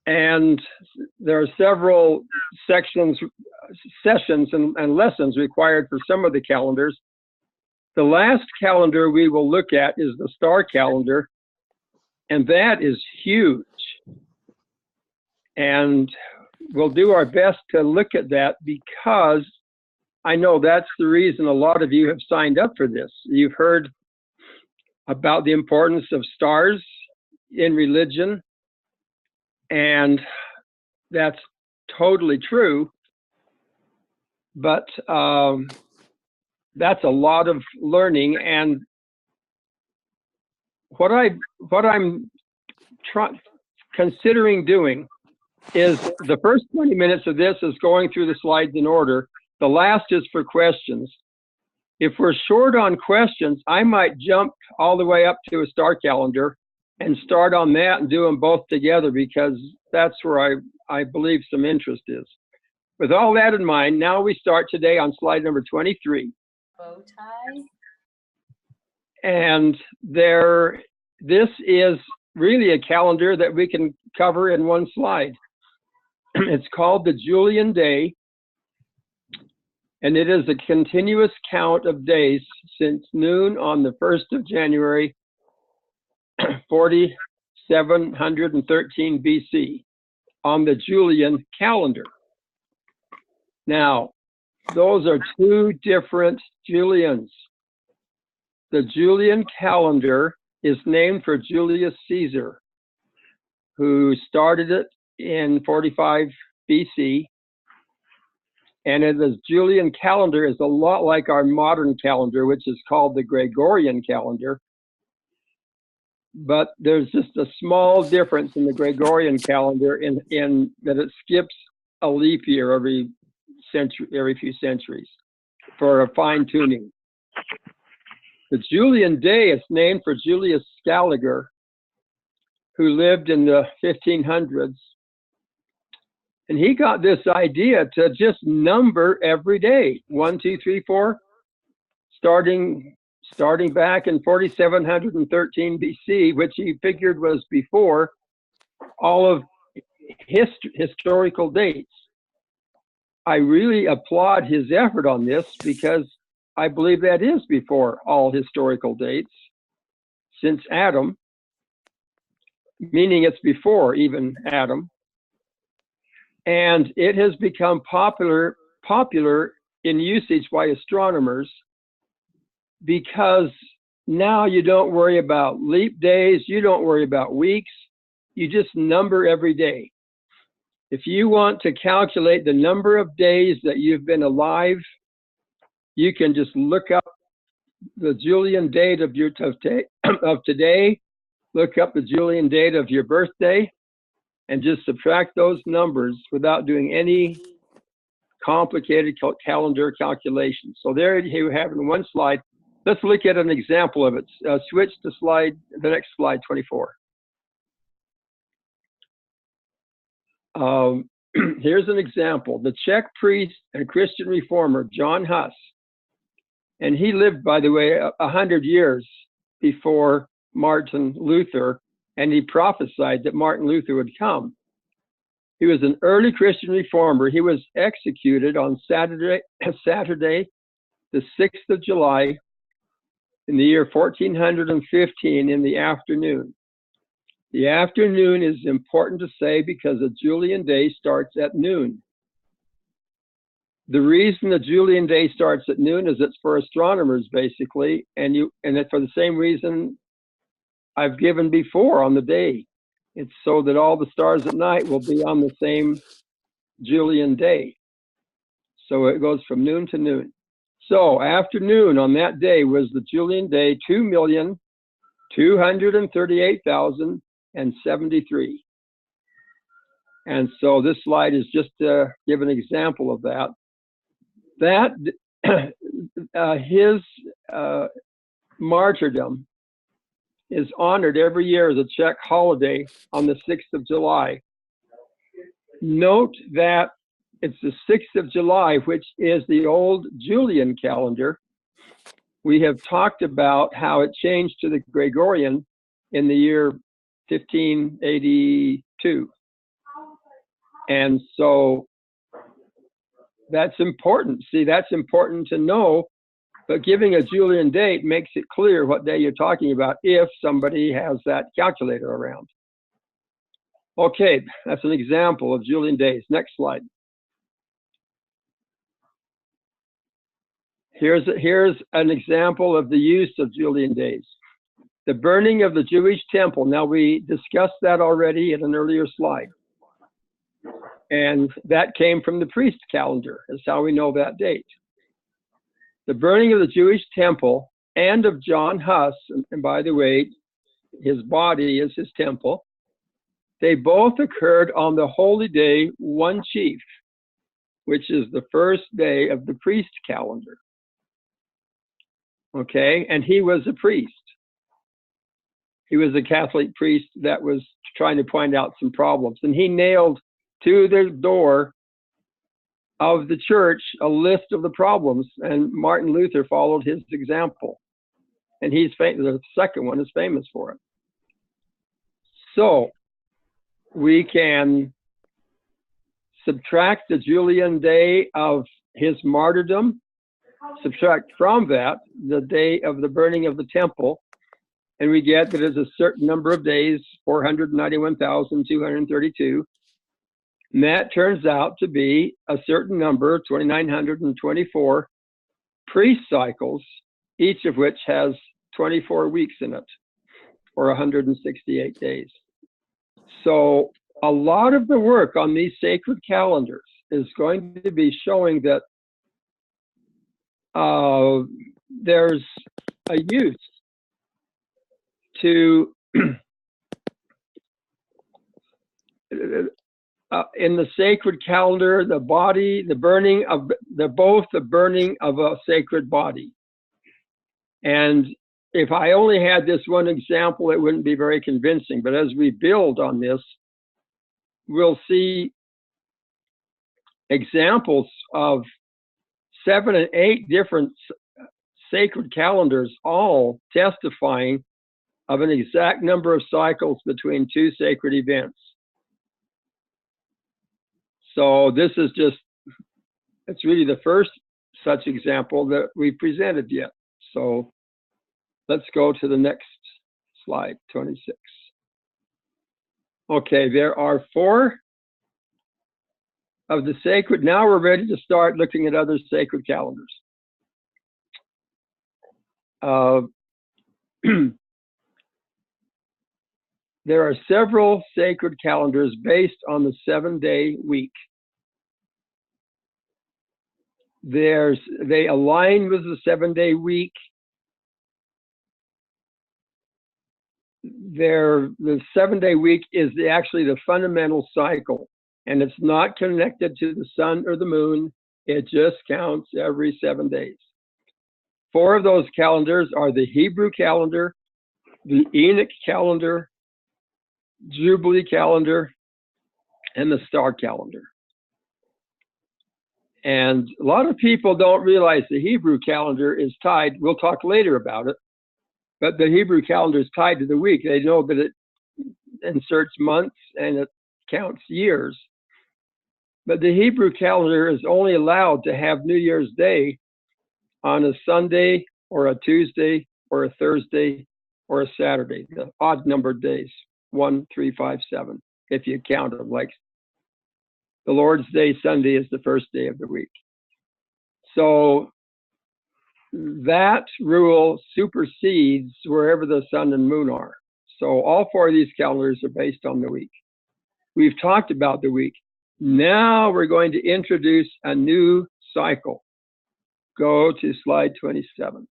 And there are several sessions and lessons required for some of the calendars. The last calendar we will look at is the star calendar, and that is huge. And we'll do our best to look at that, because I know that's the reason a lot of you have signed up for this. You've heard about the importance of stars in religion, and that's totally true. But that's a lot of learning, and what I'm considering doing is the first 20 minutes of this is going through the slides in order. The last is for questions. If we're short on questions, I might jump all the way up to a star calendar and start on that and do them both together, because that's where I believe some interest is. With all that in mind, now we start today on slide number 23. Bow tie. And this is really a calendar that we can cover in one slide. It's called the Julian Day, and it is a continuous count of days since noon on the 1st of January, 4713 BC, on the Julian calendar. Now, those are two different Julians. The Julian calendar is named for Julius Caesar, who started it in 45 BC. And the Julian calendar is a lot like our modern calendar, which is called the Gregorian calendar. But there's just a small difference in the Gregorian calendar in that it skips a leap year every few centuries for a fine tuning. The Julian Day is named for Julius Scaliger, who lived in the 1500s. And he got this idea to just number every day, 1, 2, 3, 4, starting back in 4713 BC, which he figured was before all of historical dates. I really applaud his effort on this, because I believe that is before all historical dates since Adam, meaning it's before even Adam. And it has become popular in usage by astronomers, because now you don't worry about leap days, you don't worry about weeks, you just number every day. If you want to calculate the number of days that you've been alive, you can just look up the Julian date of today, look up the Julian date of your birthday, and just subtract those numbers without doing any complicated calendar calculations. So there you have it in one slide. Let's look at an example of it. Switch to the next slide, 24. Here's an example. The Czech priest and Christian reformer, John Huss, and he lived, by the way, 100 years before Martin Luther, and he prophesied that Martin Luther would come. He was an early Christian reformer. He was executed on Saturday, the 6th of July, in the year 1415 in the afternoon. The afternoon is important to say because the Julian Day starts at noon. The reason the Julian Day starts at noon is it's for astronomers, basically, and it's for the same reason I've given before on the day. It's so that all the stars at night will be on the same Julian Day. So it goes from noon to noon. So afternoon on that day was the Julian Day 2,238,073. And so this slide is just to give an example of that. His martyrdom is honored every year as a Czech holiday on the 6th of July. Note that it's the 6th of July, which is the old Julian calendar, we have talked about how it changed to the Gregorian in the year 1582. And so that's important. See, that's important to know, but giving a Julian date makes it clear what day you're talking about if somebody has that calculator around. Okay, that's an example of Julian days. Next slide. Here's an example of the use of Julian days. The burning of the Jewish temple. Now, we discussed that already in an earlier slide. And that came from the priest calendar, is how we know that date. The burning of the Jewish temple and of John Huss, and by the way, his body is his temple, they both occurred on the holy day one chief, which is the first day of the priest calendar. Okay, and he was a priest. He was a Catholic priest that was trying to point out some problems. And he nailed to the door of the church a list of the problems. And Martin Luther followed his example. And he's the second one is famous for it. So we can subtract the Julian day of his martyrdom, subtract from that the day of the burning of the temple, and we get that it's a certain number of days, 491,232. And that turns out to be a certain number, 2,924 priest cycles, each of which has 24 weeks in it, or 168 days. So a lot of the work on these sacred calendars is going to be showing that there's a use to in the sacred calendar, the body, the burning of both the burning of a sacred body. And if I only had this one example, it wouldn't be very convincing. But as we build on this, we'll see examples of 7 and 8 different sacred calendars, all testifying of an exact number of cycles between two sacred events. So this is it's really the first such example that we presented yet. So let's go to the next slide, 26. Okay, there are 4 of the sacred. Now we're ready to start looking at other sacred calendars. There are several sacred calendars based on the 7-day week. They align with the 7-day week. The 7-day week is actually the fundamental cycle, and it's not connected to the sun or the moon. It just counts every 7 days. 4 of those calendars are the Hebrew calendar, the Enoch calendar, Jubilee calendar, and the star calendar. And a lot of people don't realize the Hebrew calendar is tied. We'll talk later about it, but the Hebrew calendar is tied to the week. They know that it inserts months and it counts years. But the Hebrew calendar is only allowed to have New Year's Day on a Sunday or a Tuesday or a Thursday or a Saturday, the odd numbered days, 1, 3, 5, 7, if you count them. Like the Lord's Day Sunday is the first day of the week. So that rule supersedes wherever the sun and moon are. So all 4 of these calendars are based on the week. We've talked about the week. Now we're going to introduce a new cycle. Go to slide 27.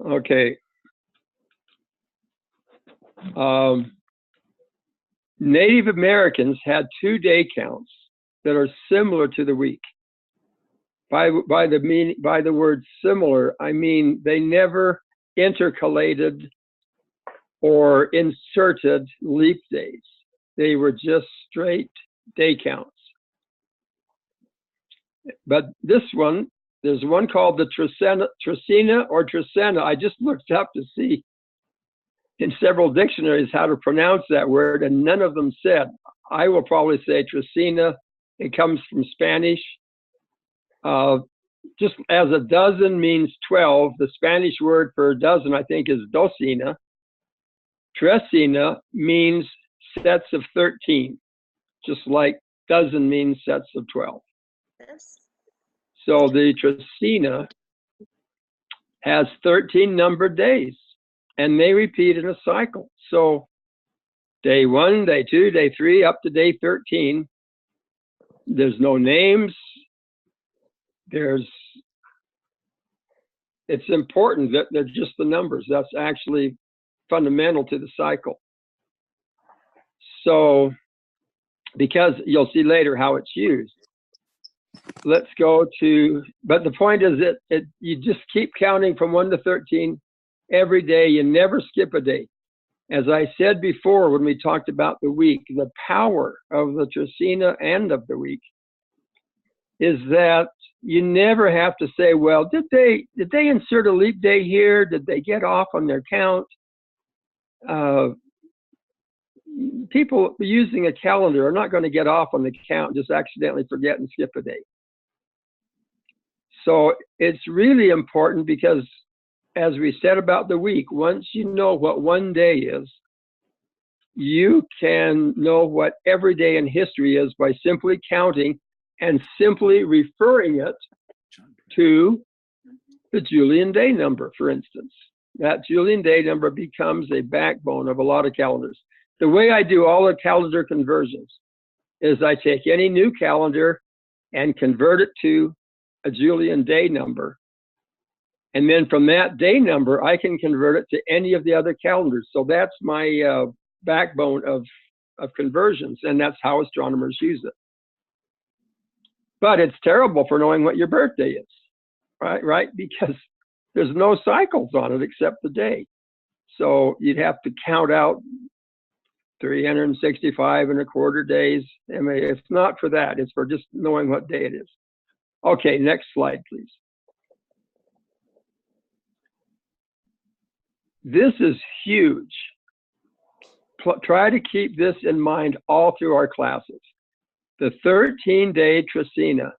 Okay. Native Americans had 2 day counts that are similar to the week. By the word similar, I mean they never intercalated or inserted leap days. They were just straight day counts. But this one, there's one called the Trecena or Trecena. I just looked up to see in several dictionaries how to pronounce that word, and none of them said. I will probably say Trecena. It comes from Spanish. Just as a dozen means 12, the Spanish word for a dozen, I think, is docena. Trecena means sets of 13, just like dozen means sets of 12. Yes. So the Trecena has 13 numbered days, and they repeat in a cycle. So day 1, day 2, day 3, up to day 13. There's no names. It's important that they're just the numbers. That's actually fundamental to the cycle. So, because you'll see later how it's used. Let's go to, but the point is that you just keep counting from 1 to 13 every day. You never skip a day. As I said before when we talked about the week, the power of the Trecena and of the week is that you never have to say, well, did they insert a leap day here? Did they get off on their count? People using a calendar are not going to get off on the count and just accidentally forget and skip a day. So it's really important because, as we said about the week, once you know what one day is, you can know what every day in history is by simply counting and simply referring it to the Julian Day number, for instance. That Julian Day number becomes a backbone of a lot of calendars. The way I do all the calendar conversions is I take any new calendar and convert it to a Julian Day number. And then from that day number, I can convert it to any of the other calendars. So that's my backbone of conversions, and that's how astronomers use it. But it's terrible for knowing what your birthday is, right? Because there's no cycles on it except the day. So you'd have to count out 365 and a quarter days. I mean, it's not for that. It's for just knowing what day it is. Okay, next slide, please. This is huge. Try to keep this in mind all through our classes. The 13-day Trecena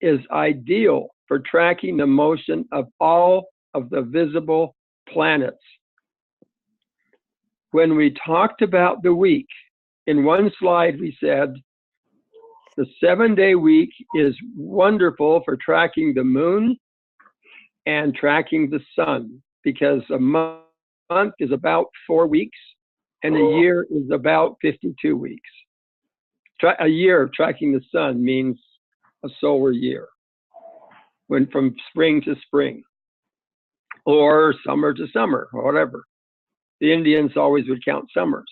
is ideal for tracking the motion of all of the visible planets. When we talked about the week, in one slide we said the 7-day week is wonderful for tracking the moon and tracking the sun, because a month is about 4 weeks and a year is about 52 weeks. A year of tracking the sun means a solar year, when from spring to spring, or summer to summer, or whatever. The Indians always would count summers.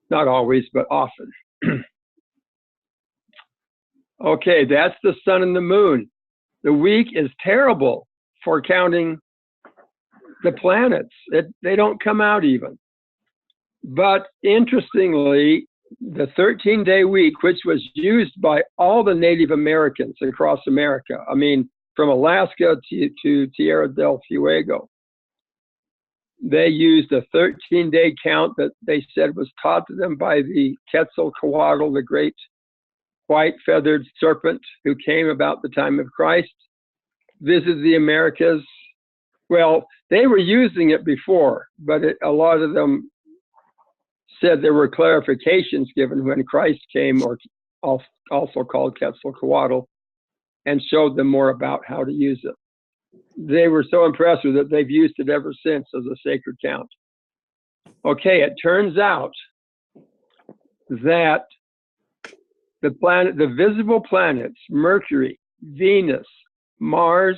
Not always, but often. Okay, that's the sun and the moon. The week is terrible for counting the planets. They don't come out even. But interestingly, the 13-day week, which was used by all the Native Americans across America, I mean, from Alaska to Tierra del Fuego, they used a 13-day count that they said was taught to them by the Quetzalcoatl, the great white feathered serpent who came about the time of Christ, visited the Americas. Well, they were using it before, but a lot of them said there were clarifications given when Christ came, or also called Quetzalcoatl, and showed them more about how to use it. They were so impressed with it, they've used it ever since as a sacred count. Okay, it turns out that the visible planets, Mercury, Venus, Mars,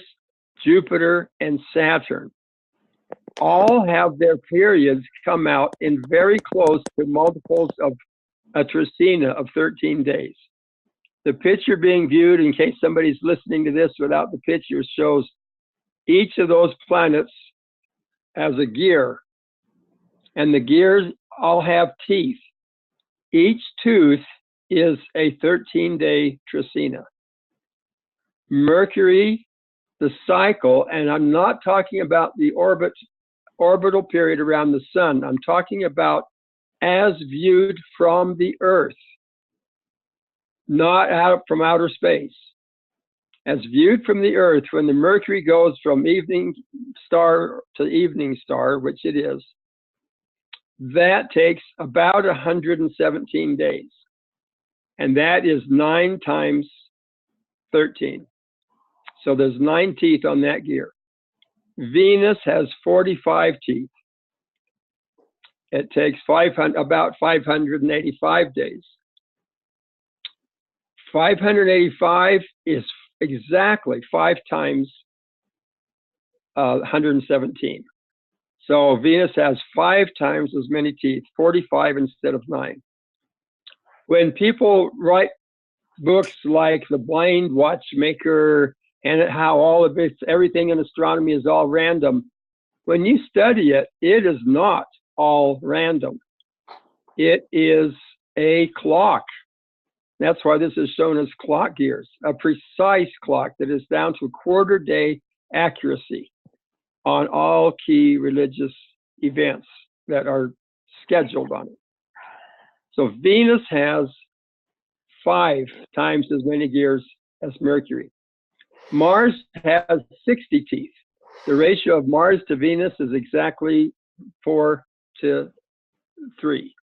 Jupiter, and Saturn, all have their periods come out in very close to multiples of a Trecena of 13 days. The picture being viewed, in case somebody's listening to this without the picture, shows each of those planets as a gear, and the gears all have teeth. Each tooth is a 13-day Trecena. Mercury, the cycle, and I'm not talking about the orbital period around the sun. I'm talking about as viewed from the Earth, not out from outer space. As viewed from the Earth, when the Mercury goes from evening star to evening star, which it is, that takes about 117 days. And that is 9 times 13. So there's 9 teeth on that gear. Venus has 45 teeth. It takes about 585 days. 585 is exactly 5 times 117. So Venus has 5 times as many teeth, 45 instead of 9. When people write books like The Blind Watchmaker and how all of it, everything in astronomy is all random, when you study it, it is not all random. It is a clock. That's why this is shown as clock gears, a precise clock that is down to quarter-day accuracy on all key religious events that are scheduled on it. So Venus has 5 times as many gears as Mercury. Mars has 60 teeth. The ratio of Mars to Venus is exactly 4 to 3.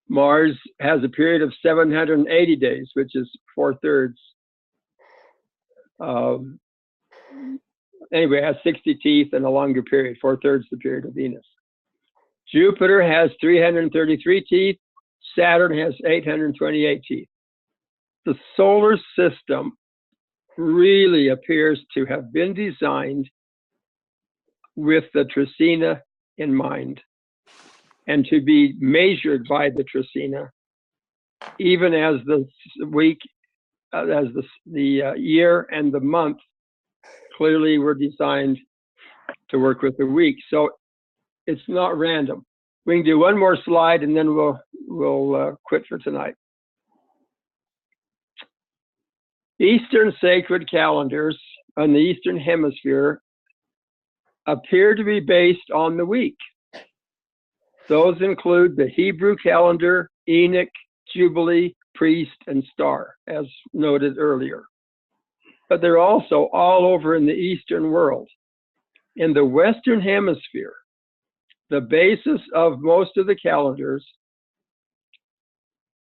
Mars has a period of 780 days, which is 4/3. Anyway, it has 60 teeth and a longer period, 4/3 the period of Venus. Jupiter has 333 teeth. Saturn has 828 teeth. The solar system really appears to have been designed with the Trecena in mind and to be measured by the Trecena, even as the week, as the year and the month clearly were designed to work with the week. So it's not random. We can do one more slide and then we'll quit for tonight. Eastern sacred calendars on the Eastern Hemisphere appear to be based on the week. Those include the Hebrew calendar, Enoch, Jubilee, Priest, and Star, as noted earlier. But they're also all over in the Eastern world. In the Western Hemisphere, the basis of most of the calendars,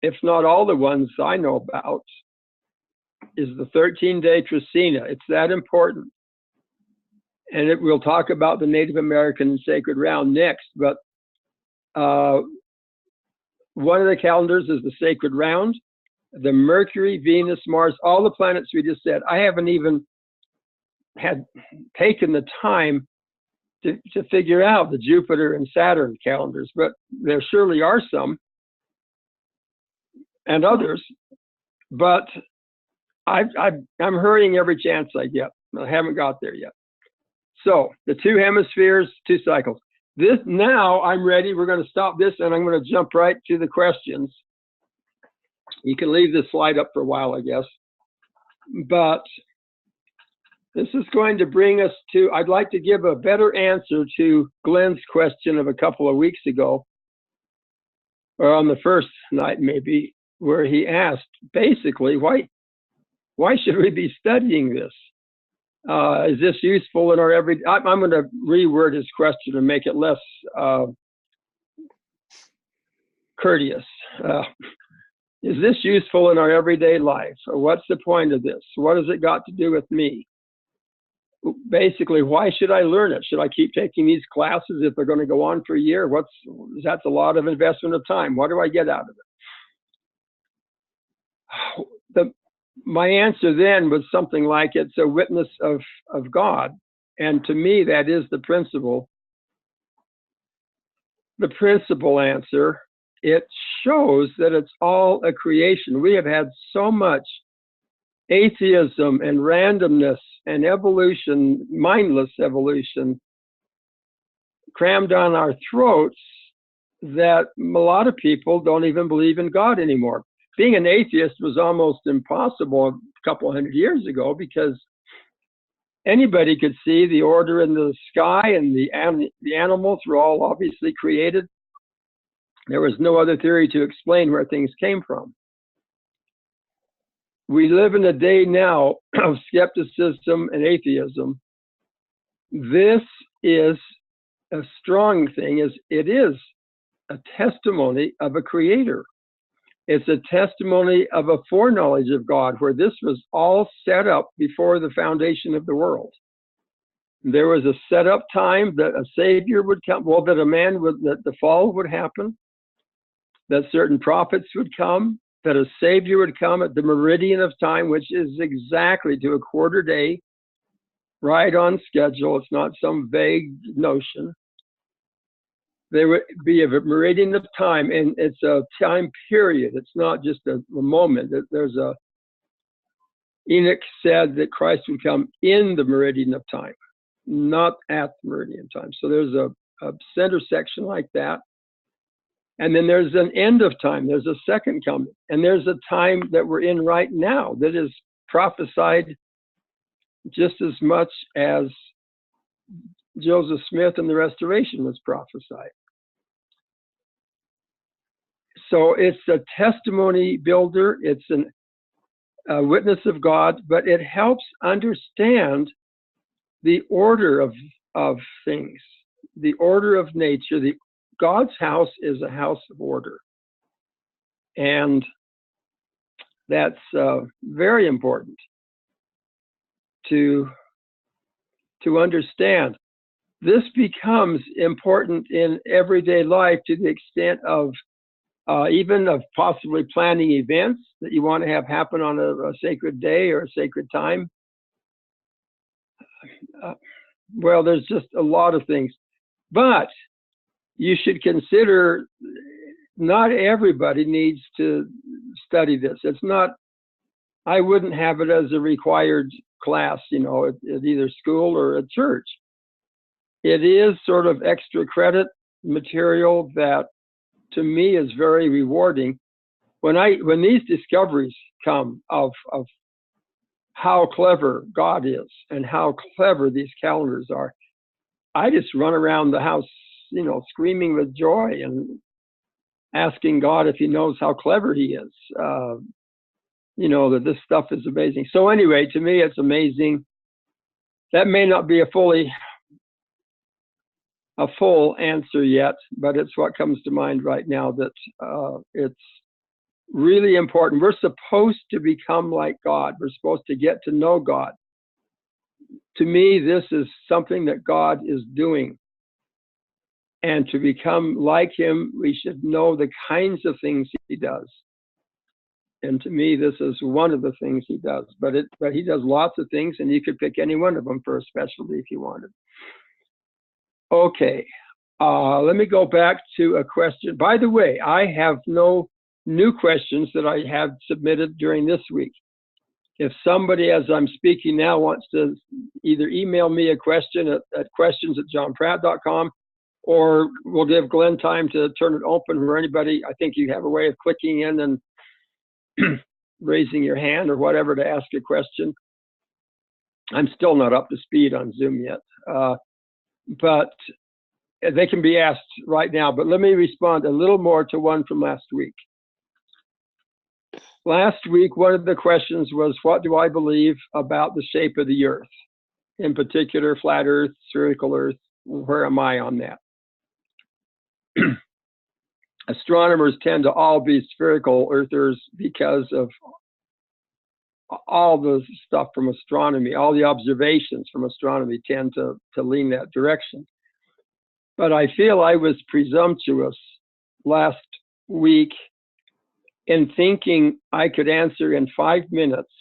if not all the ones I know about, is the 13-day Trecena. It's that important. And we'll talk about the Native American sacred round next, but one of the calendars is the sacred round, the Mercury, Venus, Mars, all the planets we just said. I haven't even had taken the time to figure out the Jupiter and Saturn calendars, but there surely are some and others, but I'm hurrying every chance I get. I haven't got there yet. So the 2 hemispheres, 2 cycles. Now I'm ready. We're going to stop this and I'm going to jump right to the questions. You can leave this slide up for a while, I guess. But this is going to bring us to, I'd like to give a better answer to Glenn's question of a couple of weeks ago, or on the first night maybe, where he asked basically, why should we be studying this? Is this useful in our everyday? I'm going to reword his question and make it less courteous. Is this useful in our everyday life? Or what's the point of this? What has it got to do with me? Basically, why should I learn it? Should I keep taking these classes if they're going to go on for a year? That's a lot of investment of time. What do I get out of it? My answer then was something like, it's a witness of God. And to me, that is the principle. The principal answer, it shows that it's all a creation. We have had so much atheism and randomness and evolution, mindless evolution, crammed down our throats that a lot of people don't even believe in God anymore. Being an atheist was almost impossible couple hundred years ago, because anybody could see the order in the sky, and the animals were all obviously created. There was no other theory to explain where things came from. We live in a day now of skepticism and atheism. This is a strong thing. It is a testimony of a creator. It's a testimony of a foreknowledge of God, where this was all set up before the foundation of the world. There was a set up time that a savior would come, well, that the fall would happen, that certain prophets would come, that a savior would come at the meridian of time, which is exactly to a quarter day, right on schedule. It's not some vague notion. There would be a meridian of time, and it's a time period. It's not just a moment. Enoch said that Christ would come in the meridian of time, not at the meridian of time. So there's a center section like that. And then there's an end of time. There's a second coming. And there's a time that we're in right now that is prophesied just as much as Joseph Smith and the Restoration was prophesied. So it's a testimony builder. It's a witness of God, but it helps understand the order of things, the order of nature. God's house is a house of order. And that's very important to understand. This becomes important in everyday life to the extent of even of possibly planning events that you want to have happen on a sacred day or a sacred time. Well, there's just a lot of things. But you should consider not everybody needs to study this. It's not, I wouldn't have it as a required class, at either school or at church. It is sort of extra credit material that to me is very rewarding. When these discoveries come of how clever God is and how clever these calendars are, I just run around the house, screaming with joy and asking God if he knows how clever he is, that this stuff is amazing. So anyway, to me, it's amazing. That may not be a full answer yet, but it's what comes to mind right now, that it's really important. We're supposed to become like God. We're supposed to get to know God. To me, this is something that God is doing. And to become like him, we should know the kinds of things he does. And to me, this is one of the things he does. But he does lots of things, and you could pick any one of them for a specialty if you wanted. Okay, let me go back to a question. By the way, I have no new questions that I have submitted during this week. If somebody, as I'm speaking now, wants to either email me a question at questions@johnpratt.com, or we'll give Glenn time to turn it open for anybody. I think you have a way of clicking in and raising your hand or whatever to ask a question. I'm still not up to speed on Zoom yet, but they can be asked right now. But let me respond a little more to one from last week. Last week, one of the questions was, what do I believe about the shape of the Earth? In particular, flat Earth, spherical Earth. Where am I on that? Astronomers tend to all be spherical earthers because of all the stuff from astronomy. All the observations from astronomy tend to lean that direction. But I feel I was presumptuous last week in thinking I could answer in 5 minutes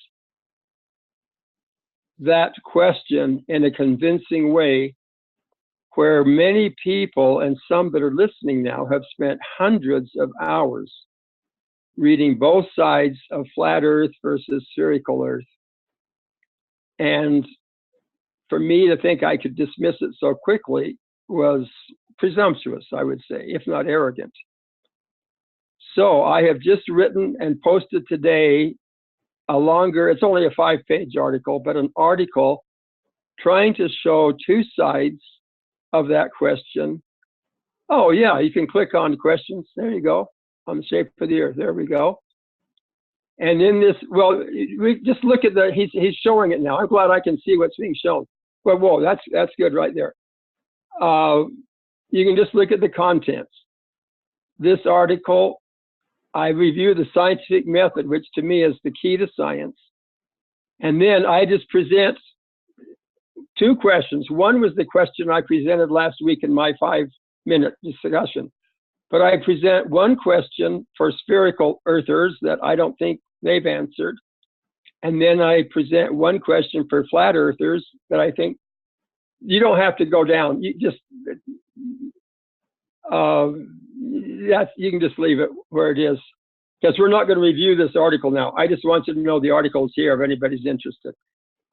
that question in a convincing way, where many people, and some that are listening now, have spent hundreds of hours reading both sides of flat Earth versus spherical Earth. And for me to think I could dismiss it so quickly was presumptuous, I would say, if not arrogant. So I have just written and posted today a longer, it's only a 5-page article, but an article trying to show two sides of that question. Oh yeah, you can click on questions. There you go. On the shape of the earth. There we go. And in this, well, we just look at the, he's showing it now. I'm glad I can see what's being shown. Well, whoa, that's good right there. You can just look at the contents. This article, I review the scientific method, which to me is the key to science. And then I just present two questions. One was the question I presented last week in my 5-minute discussion. But I present one question for spherical earthers that I don't think they've answered. And then I present one question for flat earthers that I think you don't have to go down. You just, you can just leave it where it is, because we're not going to review this article now. I just want you to know the article is here if anybody's interested.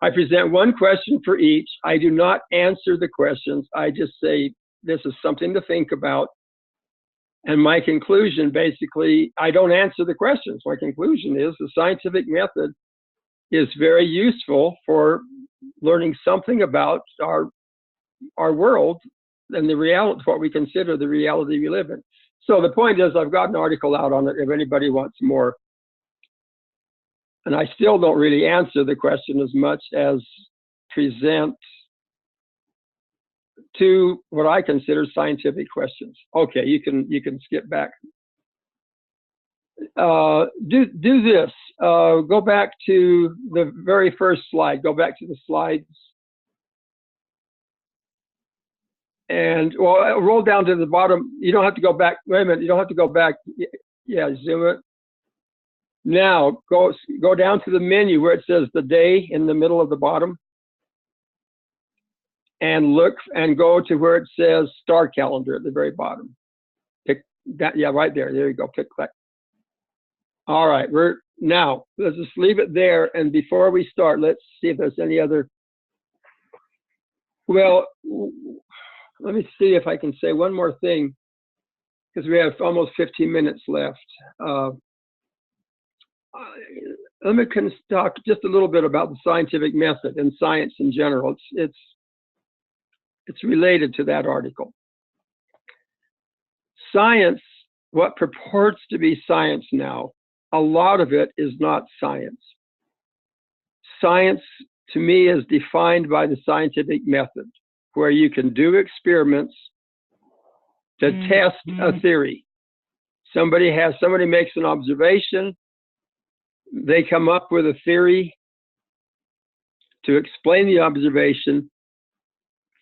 I present one question for each. I do not answer the questions. I just say, this is something to think about. And my conclusion, basically, I don't answer the questions. My conclusion is the scientific method is very useful for learning something about our world and the reality, what we consider the reality we live in. So the point is, I've got an article out on it if anybody wants more. And I still don't really answer the question as much as present to what I consider scientific questions. Okay, you can skip back. Do this. Go back to the very first slide. Go back to the slides. And well, roll down to the bottom. You don't have to go back. Wait a minute. You don't have to go back. Yeah, zoom it. Now go down to the menu where it says the day in the middle of the bottom. And look and go to where it says star calendar at the very bottom. Pick that, yeah, right there. There you go. Pick that. All right, now let's just leave it there. And before we start, let's see if there's any other. Well, let me see if I can say one more thing, because we have almost 15 minutes left. Let me talk just a little bit about the scientific method and science in general. It's related to that article. Science, what purports to be science now, a lot of it is not science. Science, to me, is defined by the scientific method, where you can do experiments to test a theory. Somebody makes an observation, they come up with a theory to explain the observation.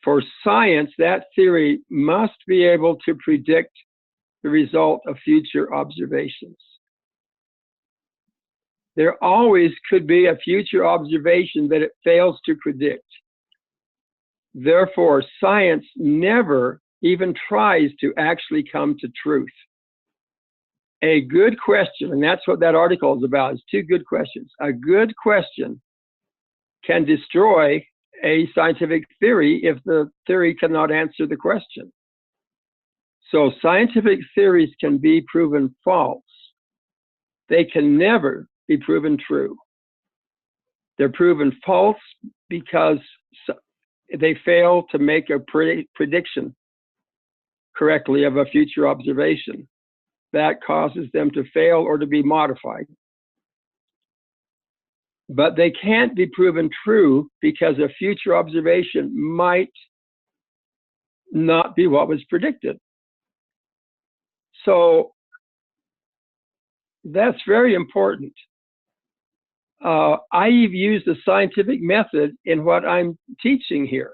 For science, that theory must be able to predict the result of future observations. There always could be a future observation that it fails to predict. Therefore, science never even tries to actually come to truth. A good question, and that's what that article is about, is two good questions. A good question can destroy a scientific theory if the theory cannot answer the question. So scientific theories can be proven false. They can never be proven true. They're proven false because they fail to make a prediction correctly of a future observation. That causes them to fail or to be modified. But they can't be proven true because a future observation might not be what was predicted. So that's very important. I use the scientific method in what I'm teaching here.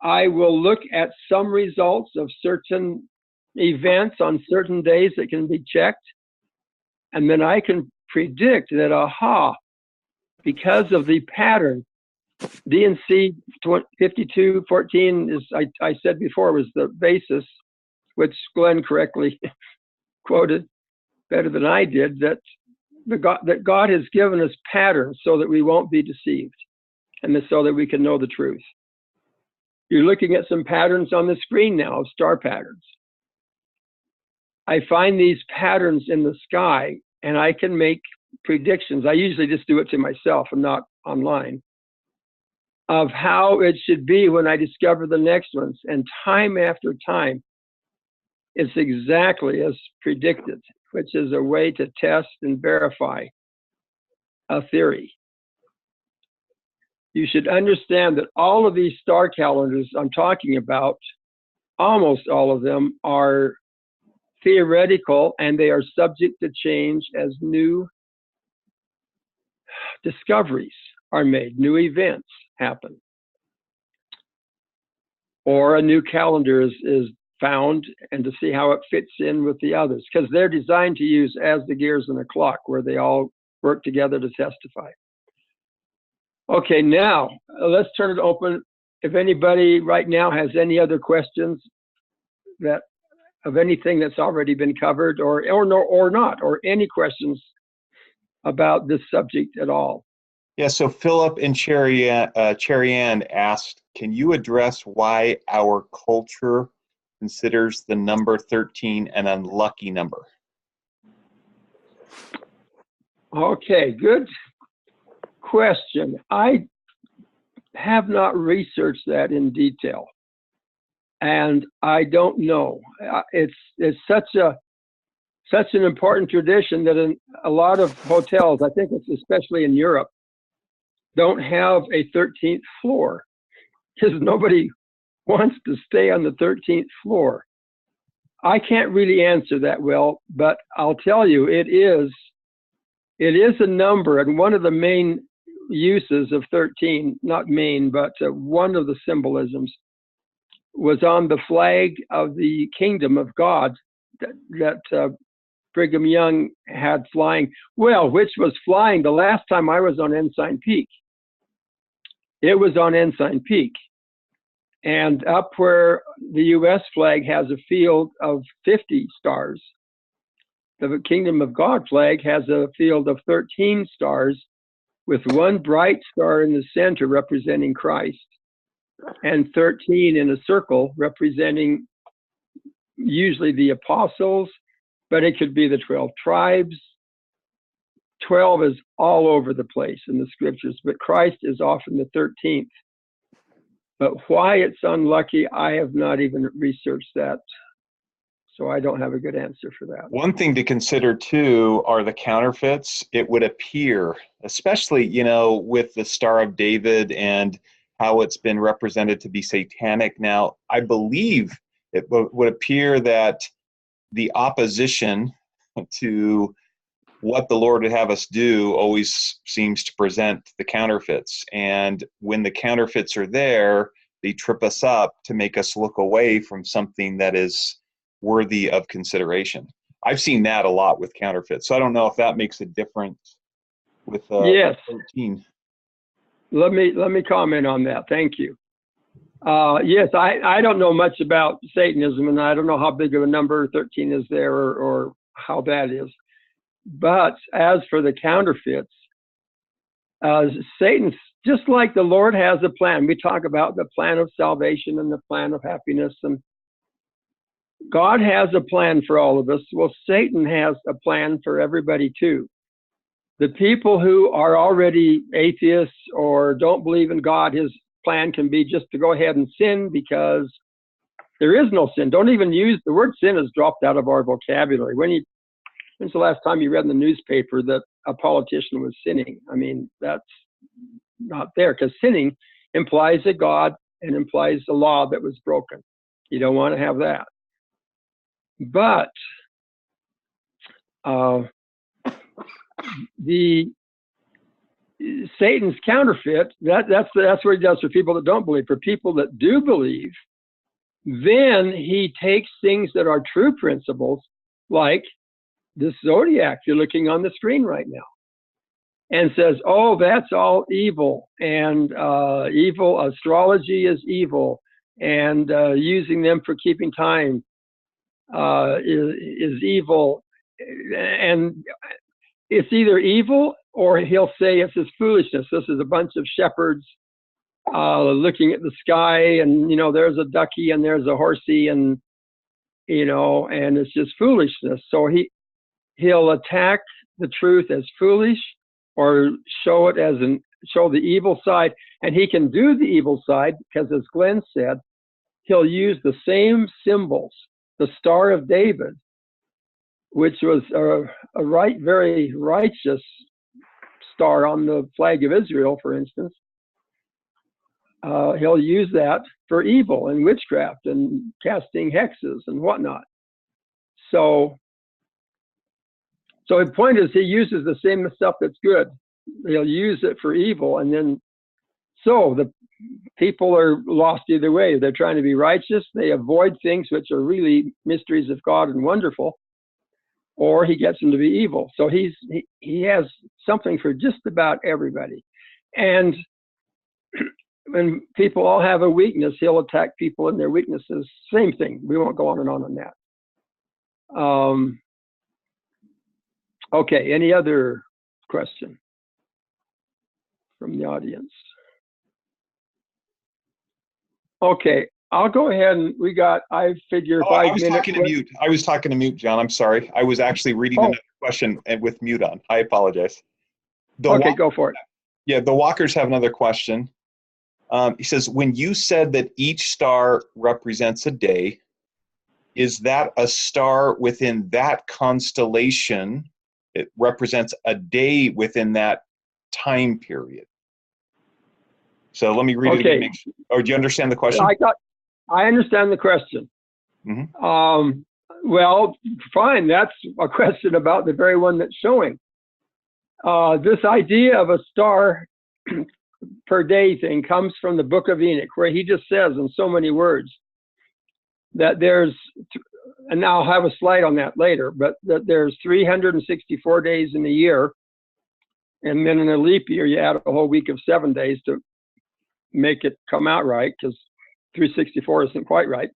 I will look at some results of certain events on certain days that can be checked, and then I can predict that, aha, because of the pattern, DNC 5214 is, I said before, was the basis, which Glenn correctly quoted better than I did, that God has given us patterns so that we won't be deceived, and so that we can know the truth. You're looking at some patterns on the screen now, star patterns. I find these patterns in the sky, and I can make predictions. I usually just do it to myself and not online, of how it should be when I discover the next ones. And time after time, it's exactly as predicted, which is a way to test and verify a theory. You should understand that all of these star calendars I'm talking about, almost all of them, are theoretical, and they are subject to change as new discoveries are made, new events happen, or a new calendar is found, and to see how it fits in with the others, because they're designed to use as the gears in a clock, where they all work together to testify. Okay, now let's turn it open. If anybody right now has any other questions that of anything that's already been covered, or not, or any questions about this subject at all. Yeah, so Philip and Cherry Ann asked, can you address why our culture considers the number 13 an unlucky number? Okay, good question. I have not researched that in detail, and I don't know. It's such an important tradition that in a lot of hotels, I think it's especially in Europe, don't have a 13th floor, because nobody wants to stay on the 13th floor. I can't really answer that well, but I'll tell you, it is a number, and one of the main uses of 13, not main, but one of the symbolisms was on the flag of the kingdom of God that Brigham Young had flying, which was flying the last time I was on Ensign Peak. It was on Ensign Peak. And up where the U.S. flag has a field of 50 stars, the Kingdom of God flag has a field of 13 stars, with one bright star in the center representing Christ, and 13 in a circle representing usually the apostles, but it could be the 12 tribes. 12 is all over the place in the scriptures, but Christ is often the 13th. But why it's unlucky, I have not even researched that, so I don't have a good answer for that. One thing to consider too are the counterfeits. It would appear, especially, with the Star of David and how it's been represented to be satanic. Now, I believe it would appear that the opposition to what the Lord would have us do always seems to present the counterfeits. And when the counterfeits are there, they trip us up to make us look away from something that is worthy of consideration. I've seen that a lot with counterfeits. So I don't know if that makes a difference with yes. 13. Let me comment on that. Thank you. Yes, I don't know much about Satanism, and I don't know how big of a number 13 is there, or how that is. But as for the counterfeits, Satan's, just like the Lord has a plan. We talk about the plan of salvation and the plan of happiness, and God has a plan for all of us. Well, Satan has a plan for everybody too. The people who are already atheists or don't believe in God, his plan can be just to go ahead and sin, because there is no sin. Don't even use the word sin, has dropped out of our vocabulary. When's the last time you read in the newspaper that a politician was sinning? I mean, that's not there, because sinning implies a God and implies a law that was broken. You don't want to have that. But the Satan's counterfeit, that's what he does for people that don't believe. For people that do believe, then he takes things that are true principles, like this zodiac you're looking on the screen right now, and says, oh, that's all evil, and evil astrology is evil, and using them for keeping time is evil. And it's either evil, or he'll say it's his foolishness. This is a bunch of shepherds looking at the sky, and there's a ducky and there's a horsey, and and it's just foolishness. So he'll attack the truth as foolish or show it as show the evil side. And he can do the evil side because, as Glenn said, he'll use the same symbols, the Star of David, which was a very righteous star on the flag of Israel, for instance. He'll use that for evil and witchcraft and casting hexes and whatnot. So the point is, he uses the same stuff that's good. He'll use it for evil, and then so the people are lost either way. They're trying to be righteous. They avoid things which are really mysteries of God and wonderful, or he gets them to be evil. So he has something for just about everybody. And when people all have a weakness, he'll attack people in their weaknesses. Same thing. We won't go on and on that. Okay, any other question from the audience? Okay, I'll go ahead and I figure 5 minutes. I was talking to mute, John. I'm sorry. I was actually reading another question with mute on. I apologize. Okay, go for it. Yeah, the Walkers have another question. He says, when you said that each star represents a day, is that a star within that constellation? It represents a day within that time period. So let me read it again. Or do you understand the question? I understand the question. Mm-hmm. Well, fine. That's a question about the very one that's showing. This idea of a star per day thing comes from the Book of Enoch, where he just says in so many words that there's, and I'll have a slide on that later, but that there's 364 days in a year, and then in a leap year you add a whole week of 7 days to make it come out right, because 364 isn't quite right.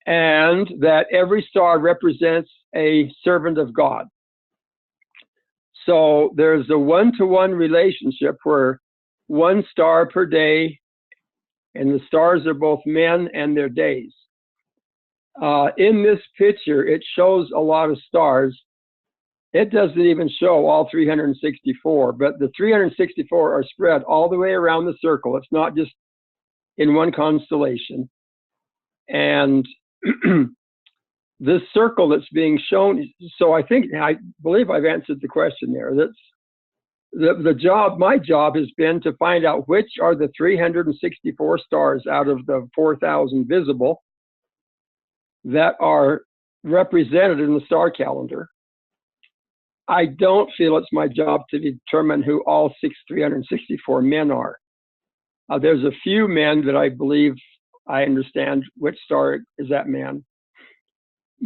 And that every star represents a servant of God. So there's a one-to-one relationship where one star per day, and the stars are both men and their days. In this picture, it shows a lot of stars. It doesn't even show all 364, but the 364 are spread all the way around the circle. It's not just in one constellation. And this circle that's being shown, so I believe I've answered the question there. That's my job has been to find out which are the 364 stars out of the 4,000 visible that are represented in the star calendar. I don't feel it's my job to determine who all 364 men are. There's a few men that I believe I understand which star is that man.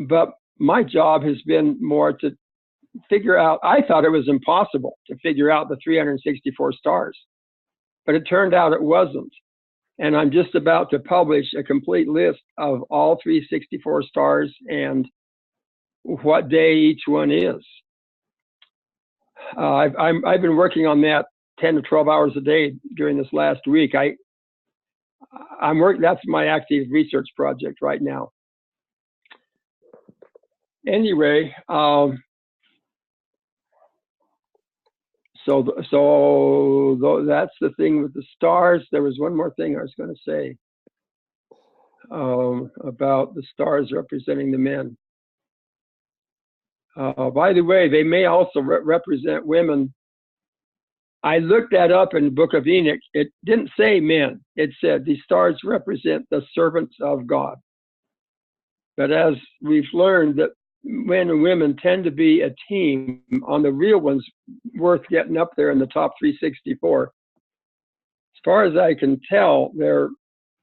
But my job has been more to figure out, I thought it was impossible to figure out the 364 stars, but it turned out it wasn't. And I'm just about to publish a complete list of all 364 stars and what day each one is. I've been working on that 10 to 12 hours a day during this last week. That's my active research project right now. Anyway, so that's the thing with the stars. There was one more thing I was going to say about the stars representing the men. By the way, they may also represent women. I looked that up in the Book of Enoch. It didn't say men. It said these stars represent the servants of God. But as we've learned that men and women tend to be a team on the real ones worth getting up there in the top 364. As far as I can tell, they're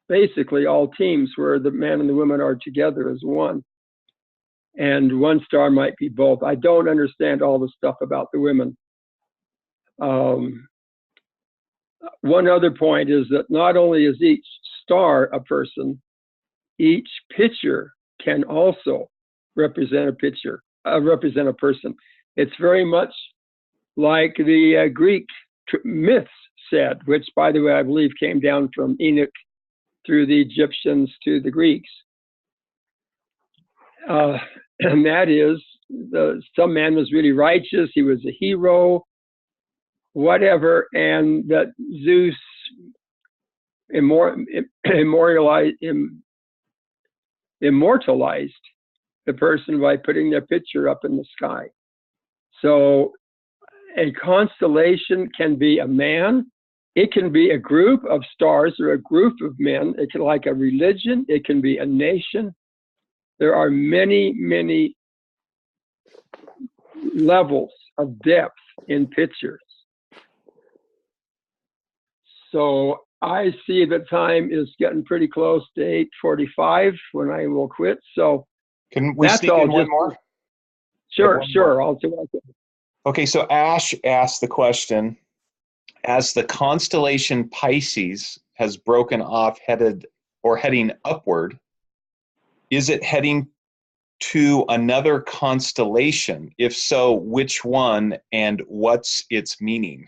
basically all teams where the men and the women are together as one. And one star might be both. I don't understand all the stuff about the women. One other point is that not only is each star a person, each picture can also represent a person. It's very much like the Greek myths said, which, by the way, I believe came down from Enoch through the Egyptians to the Greeks. And that is some man was really righteous, he was a hero, whatever, and that Zeus immortalized the person by putting their picture up in the sky. So a constellation can be a man, it can be a group of stars or a group of men, it can like a religion, it can be a nation. There are many, many levels of depth in pictures. So I see the time is getting pretty close to 8:45 when I will quit. So can we sneak in one more? Sure. I'll do it. Okay, so Ash asked the question, as the constellation Pisces has broken off heading upward, is it heading to another constellation? If so, which one and what's its meaning?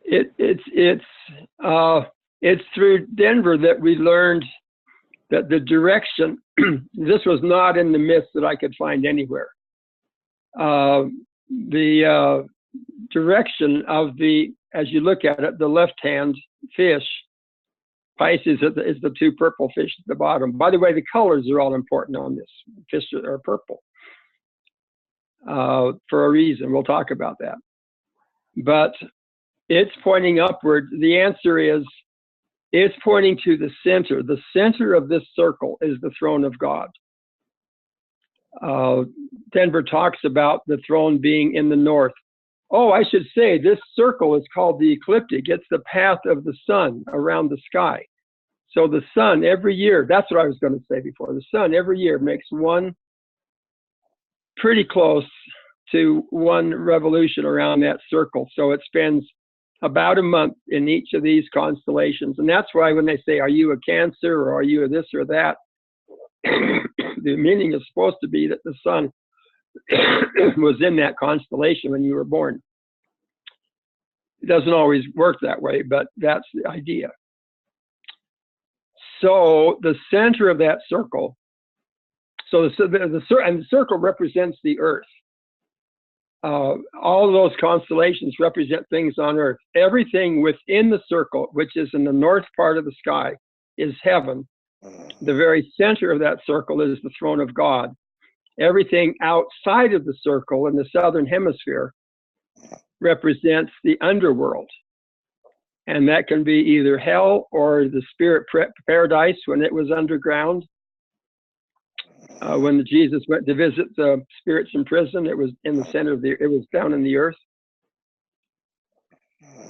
It's through Denver that we learned that the direction, this was not in the myths that I could find anywhere. The direction of as you look at it, the left-hand fish, Pisces is the two purple fish at the bottom. By the way, the colors are all important on this. Fish are purple for a reason. We'll talk about that. But it's pointing upward. The answer is it's pointing to the center. The center of this circle is the throne of God. Denver talks about the throne being in the north. Oh, I should say this circle is called the ecliptic. It's the path of the sun around the sky. So the sun every year, that's what I was going to say before, the sun every year makes one pretty close to one revolution around that circle. So it spends about a month in each of these constellations. And that's why when they say, are you a Cancer or are you a this or that? The meaning is supposed to be that the sun was in that constellation when you were born. It doesn't always work that way, but that's the idea. So the center of that circle, and the circle represents the earth. All of those constellations represent things on earth. Everything within the circle, which is in the north part of the sky, is heaven. The very center of that circle is the throne of God. Everything outside of the circle in the southern hemisphere represents the underworld. And that can be either hell or the spirit paradise when it was underground. When Jesus went to visit the spirits in prison, it was in the center of it was down in the earth.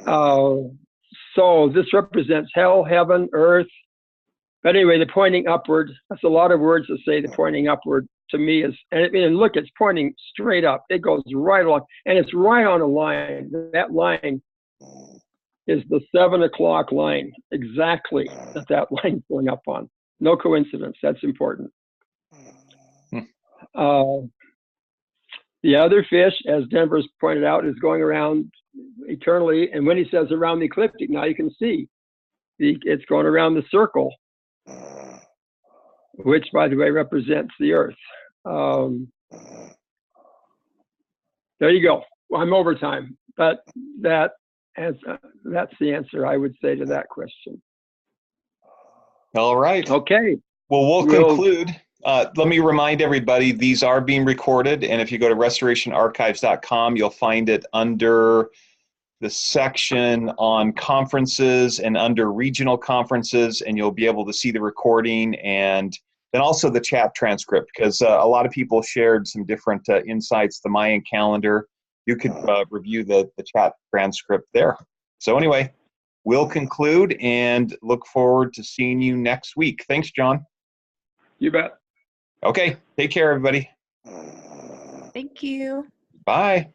So this represents hell, heaven, earth. But anyway, the pointing upward, that's a lot of words to say the pointing upward to me is, and look, it's pointing straight up. It goes right along, and it's right on a line. That line is the 7 o'clock line, exactly that line's going up on. No coincidence, that's important. The other fish, as Denver's pointed out, is going around eternally. And when he says around the ecliptic, now you can see it's going around the circle, which, by the way, represents the earth. There you go. Well, I'm over time, but that's the answer I would say to that question. All right. Okay. Well, we'll conclude. Let me remind everybody, these are being recorded, and if you go to restorationarchives.com, you'll find it under the section on conferences and under regional conferences, and you'll be able to see the recording and then also the chat transcript, because a lot of people shared some different insights, the Mayan calendar. You could review the chat transcript there. So anyway, we'll conclude and look forward to seeing you next week. Thanks, John. You bet. Okay, take care, everybody. Thank you. Bye.